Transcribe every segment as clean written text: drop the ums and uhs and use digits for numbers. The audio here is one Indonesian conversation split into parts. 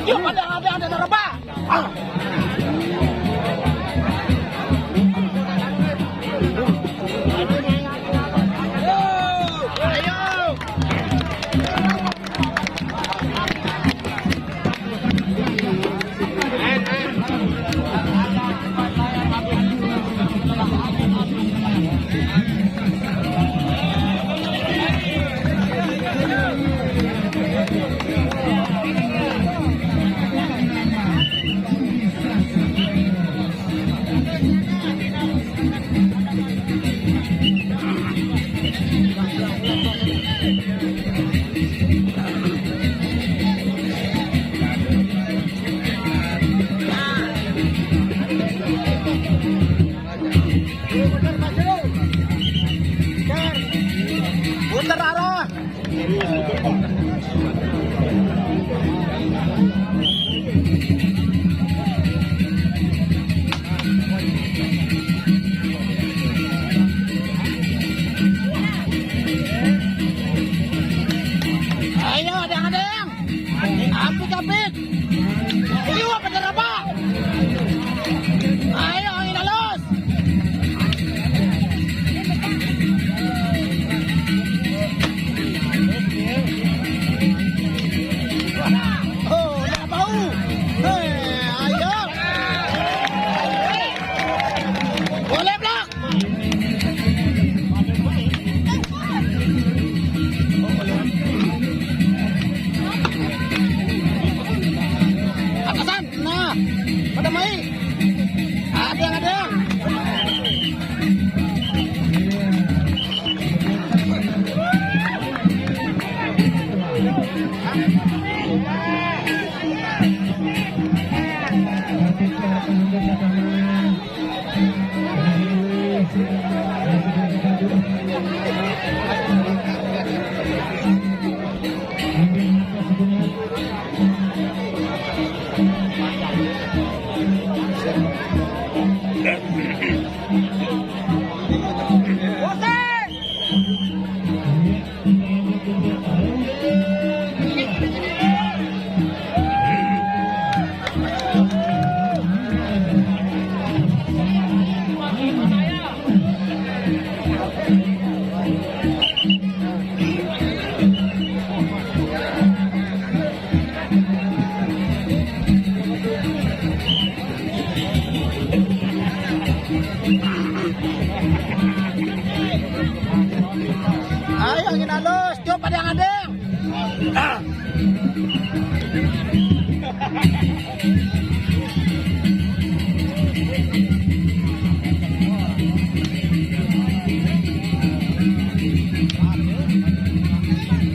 Yuk, ada nerba. Ah. Putar arah. Ayo, adang-adang. Apit-apit. Yuk, bener apa? Ayo, angin halus. Oh, udah bau. Ayo. Boleh, Blok. Atasan, nah, pada main. Ada. Ayo, angin halus. Coba adang-adang.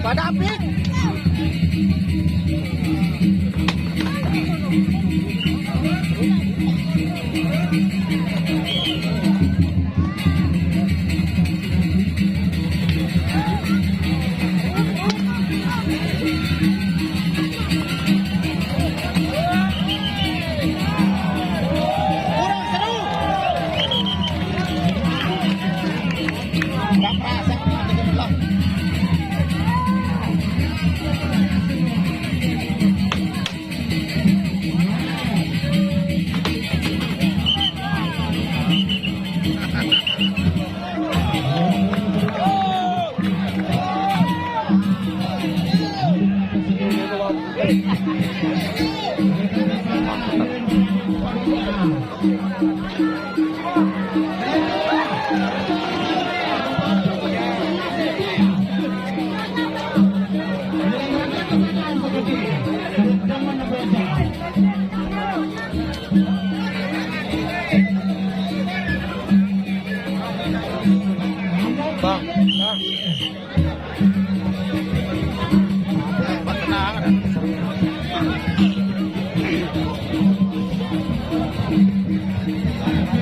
Pada apit. Kurang seru. Nggak perasa ada belah.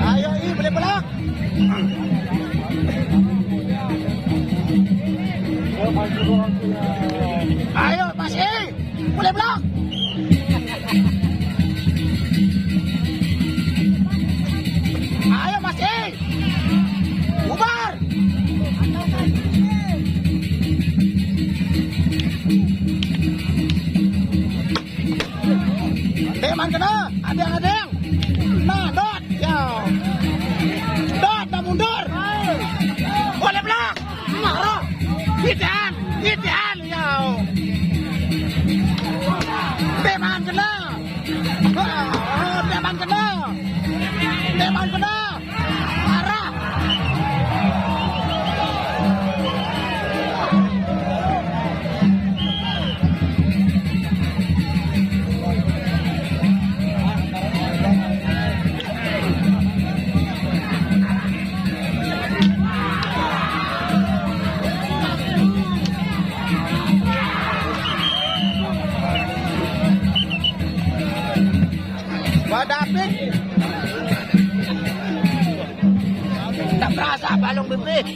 Ayo, boleh pelak. Ayo, Mas boleh pelak. Ayo, Mas bubar. Preman kena, adeng. Nah, dot, ya. Dot, dah mundur. Boleh blok. Marah. Hitian, ya. Preman kena. Preman kena. Marah. Dapat. Tak berasa balong bibit.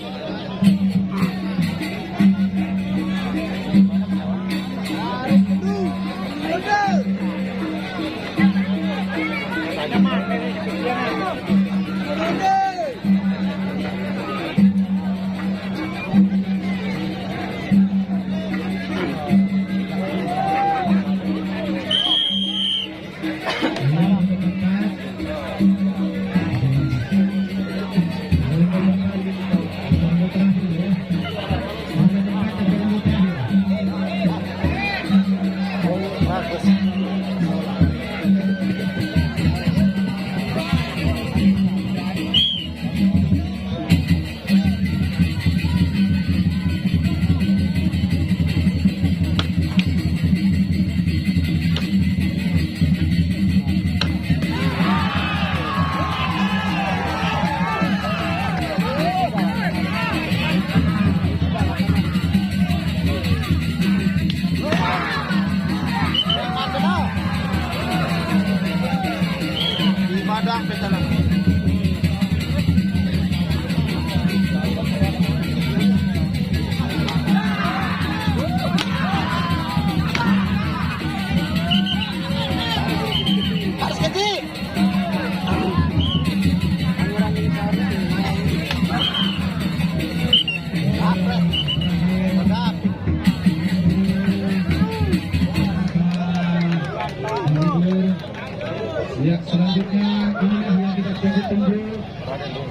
Ya, selanjutnya inilah yang kita tunggu-tunggu,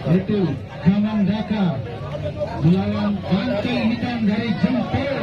itu Kamang Daka melawan Banteng Hitam dari Jempol.